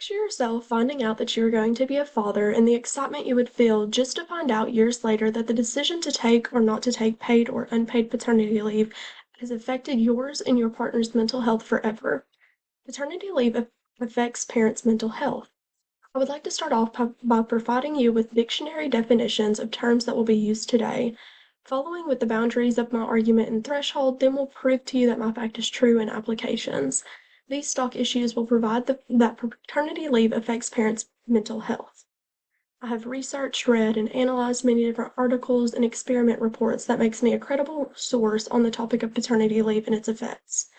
Picture yourself finding out that you are going to be a father and the excitement you would feel just to find out years later that the decision to take or not to take paid or unpaid paternity leave has affected yours and your partner's mental health forever. Paternity leave affects parents' mental health. I would like to start off by providing you with dictionary definitions of terms that will be used today. Following with the boundaries of my argument and threshold, then we'll prove to you that my fact is true in applications. These stock issues will provide that paternity leave affects parents' mental health. I have researched, read, and analyzed many different articles and experiment reports that makes me a credible source on the topic of paternity leave and its effects.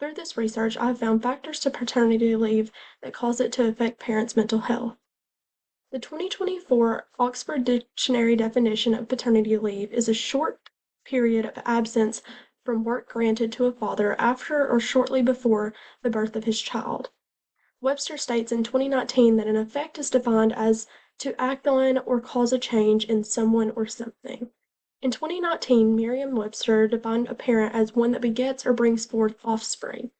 Through this research, I have found factors to paternity leave that cause it to affect parents' mental health. The 2024 Oxford Dictionary definition of paternity leave is a short period of absence from work granted to a father after or shortly before the birth of his child. Webster states in 2019 that an effect is defined as to act on or cause a change in someone or something. In 2019, Merriam-Webster defined a parent as one that begets or brings forth offspring.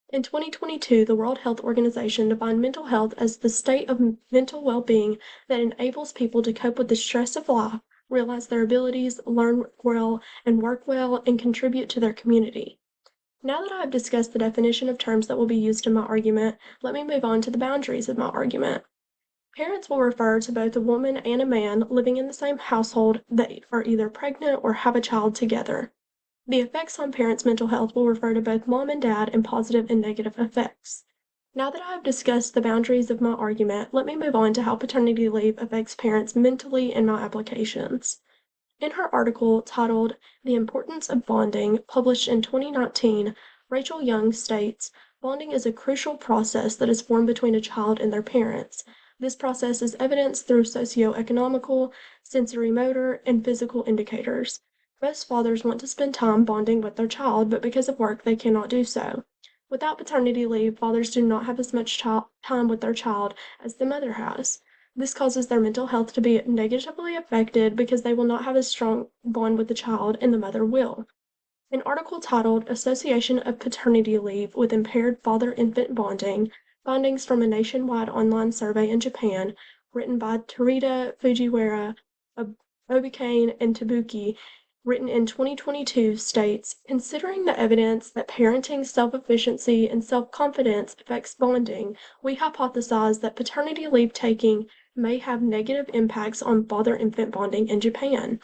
In 2022, the World Health Organization defined mental health as the state of mental well-being that enables people to cope with the stress of life, realize their abilities, learn well, and work well, and contribute to their community. Now that I have discussed the definition of terms that will be used in my argument, let me move on to the boundaries of my argument. Parents will refer to both a woman and a man living in the same household that are either pregnant or have a child together. The effects on parents' mental health will refer to both mom and dad and positive and negative effects. Now that I have discussed the boundaries of my argument, let me move on to how paternity leave affects parents mentally in my applications. In her article titled "The Importance of Bonding," published in 2019, Rachel Young states, "Bonding is a crucial process that is formed between a child and their parents. This process is evidenced through socioeconomical, sensorimotor, and physical indicators. Most fathers want to spend time bonding with their child, but because of work they cannot do so. Without paternity leave, fathers do not have as much time with their child as the mother has. This causes their mental health to be negatively affected because they will not have a strong bond with the child, and the mother will." An article titled "Association of Paternity Leave with Impaired Father-Infant Bonding: Findings from a Nationwide Online Survey in Japan," written by Terita Fujiwara, Obikane, and Tabuki, written in 2022, states, "Considering the evidence that parenting self-efficiency and self-confidence affects bonding, we hypothesize that paternity leave taking may have negative impacts on father-infant bonding in Japan.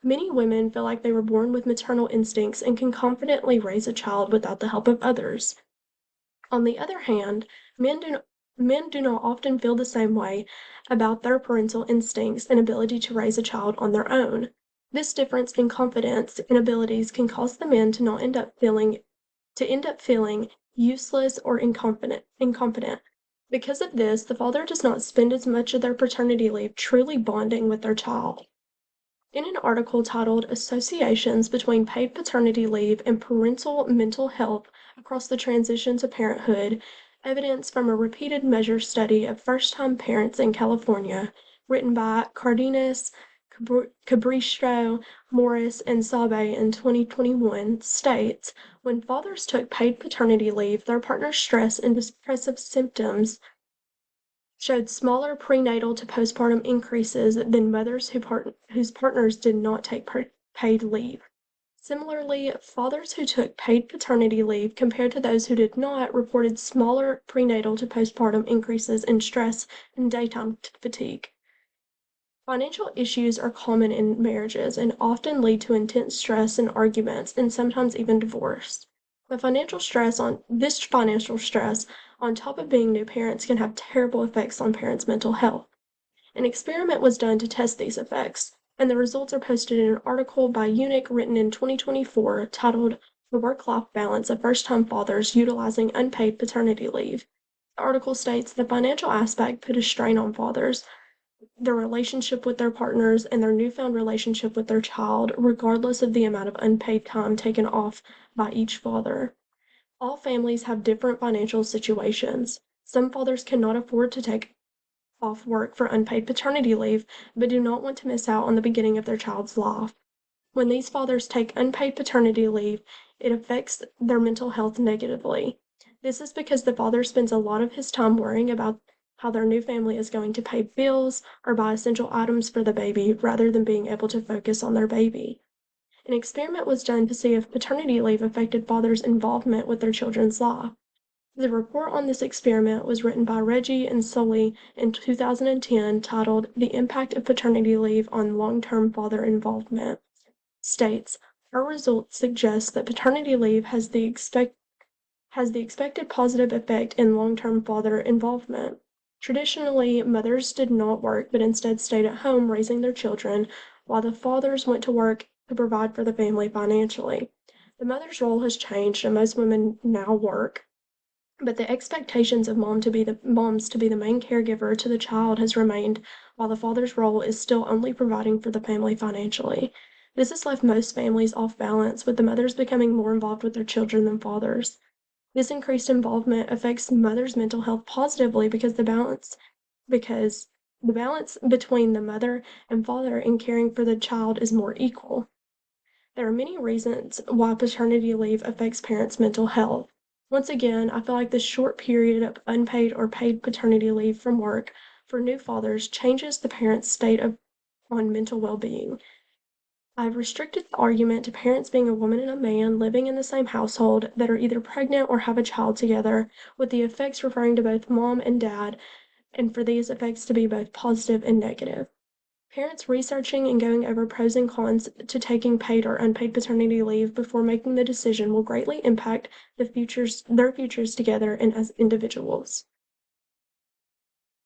Many women feel like they were born with maternal instincts and can confidently raise a child without the help of others. On the other hand, men do not often feel the same way about their parental instincts and ability to raise a child on their own. This difference in confidence and abilities can cause the men to end up feeling useless or incompetent. Because of this, the father does not spend as much of their paternity leave truly bonding with their child." In an article titled "Associations Between Paid Paternity Leave and Parental Mental Health Across the Transition to Parenthood: Evidence from a Repeated Measure Study of First-Time Parents in California," written by Cardenas, Cabristro, Morris, and Sabe in 2021, states, "When fathers took paid paternity leave, their partner's stress and depressive symptoms showed smaller prenatal to postpartum increases than mothers whose partners did not take paid leave. Similarly, fathers who took paid paternity leave compared to those who did not reported smaller prenatal to postpartum increases in stress and daytime fatigue." Financial issues are common in marriages and often lead to intense stress and arguments and sometimes even divorce. This financial stress, on top of being new parents, can have terrible effects on parents' mental health. An experiment was done to test these effects, and the results are posted in an article by Unick written in 2024 titled "The Work-Life Balance of First-Time Fathers Utilizing Unpaid Paternity Leave." The article states the financial aspect put a strain on fathers, their relationship with their partners, and their newfound relationship with their child, regardless of the amount of unpaid time taken off by each father. All families have different financial situations. Some fathers cannot afford to take off work for unpaid paternity leave, but do not want to miss out on the beginning of their child's life. When these fathers take unpaid paternity leave, it affects their mental health negatively. This is because the father spends a lot of his time worrying about how their new family is going to pay bills or buy essential items for the baby rather than being able to focus on their baby. An experiment was done to see if paternity leave affected fathers' involvement with their children's life. The report on this experiment was written by Reggie and Sully in 2010, titled "The Impact of Paternity Leave on Long-Term Father Involvement." States, "Our results suggest that paternity leave has the expected positive effect in long-term father involvement. Traditionally, mothers did not work but instead stayed at home raising their children, while the fathers went to work to provide for the family financially. The mother's role has changed and most women now work, but the expectations of moms to be the main caregiver to the child has remained, while the father's role is still only providing for the family financially. This has left most families off balance, with the mothers becoming more involved with their children than fathers. This increased involvement affects mothers' mental health positively because the balance between the mother and father in caring for the child is more equal. There are many reasons why paternity leave affects parents' mental health. Once again, I feel like this short period of unpaid or paid paternity leave from work for new fathers changes the parent's state of on mental well-being. I've restricted the argument to parents being a woman and a man living in the same household that are either pregnant or have a child together, with the effects referring to both mom and dad, and for these effects to be both positive and negative. Parents researching and going over pros and cons to taking paid or unpaid paternity leave before making the decision will greatly impact their futures together and as individuals.